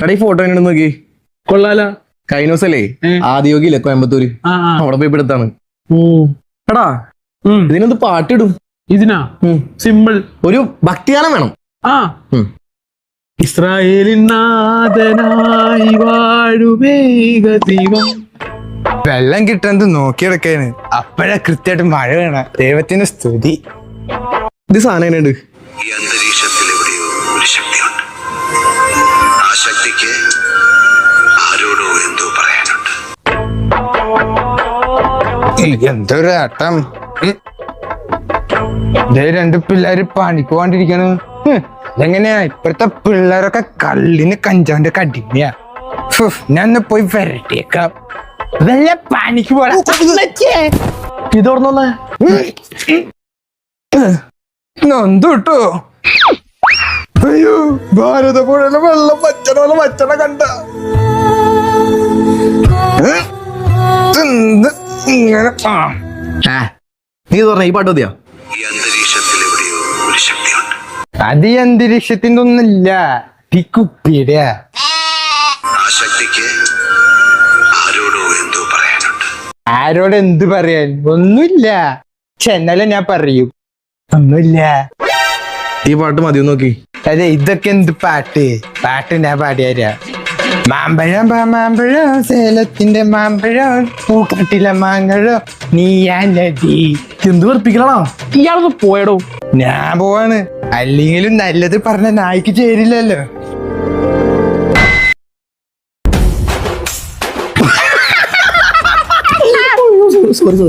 എടാ ഈ ഫോട്ടോ എങ്ങനെ നോക്കി കൊള്ളാല. കഴിഞ്ഞ ദിവസല്ലേ ആദിയോഗില്ലേ കോയമ്പത്തൂര്, അവിടെ പോയി എടുത്താണ്. എടാ ഇതിനൊന്ന് പാട്ടിടും. ഇതിനാ സിമ്പിൾ ഒരു ഭക്തിഗാനം വേണം. ഇസ്രായേലിൻ നാഥനായി വാഴുമേക ദൈവം. വെള്ളം കിട്ടുന്നത് നോക്കിയെടുക്കാന് അപ്പഴാ കൃത്യമായിട്ട് മഴ വേണ. ദൈവത്തിന്റെ സ്തുതി. ഇത് സാധനം എങ്ങനെയുണ്ട്? ഈ അന്തരീക്ഷത്തിൽ എവിടെയോ ഒരു ശക്തിയുണ്ട്. ആ ശക്തിക്ക് ആരോടോ എന്തോ പറയാനുണ്ട്. എന്തൊരു ആട്ടം. രണ്ട് പിള്ളേര് പണിക്ക് പോകാണ്ടിരിക്കണു. അതെങ്ങനെയാ? ഇപ്പോഴത്തെ പിള്ളേരൊക്കെ കള്ളിന് കഞ്ചാവിന്റെ കടിമയാ. ഞാൻ ഒന്ന് പോയി വരട്ടേക്കാം. വല്ല പണിക്ക് പോടാ. ഇതോർന്നോന്നേ നൊന്തു കിട്ടോ? അയ്യോ, ഭാരതപ്പുഴയിലെ വെള്ളം വച്ചണ കണ്ട ഇങ്ങനെ. നീ പറഞ്ഞ ഈ പാട്ട് മതിയാ? ഈ അന്തരീക്ഷത്തിൽ എവിടെയോ ഒരു ശക്തിയുണ്ട്. അത് ഈ അന്തരീക്ഷത്തിന്റെ ഒന്നുമില്ല, ഈ കുപ്പിയുടെ. ആ ശക്തിക്ക് ആരോടോ എന്തോ പറയാനുണ്ട്. ആരോട് എന്ത് പറയാൻ? ഒന്നുമില്ല. ചെന്നലെ ഞാൻ പറയും ഒന്നുമില്ല. ഈ പാട്ട് മതിയോ നോക്കി? അതെ, ഇതൊക്കെ എന്ത് പാട്ട്? പാട്ട് ഞാൻ പാടിയാരാ? മാമ്പഴം മാമ്പഴം സേലത്തിന്റെ മാമ്പഴം പൂക്കാട്ടിലെ മാങ്ങഴം നീയാ നദി. എന്ത് വെറുപ്പിക്കലാണോ? ഇയാളൊന്ന് പോയടോ. ഞാൻ പോവാണ്. അല്ലെങ്കിലും നല്ലത് പറഞ്ഞ നായ്ക്ക് ചേരില്ലല്ലോ. സോറി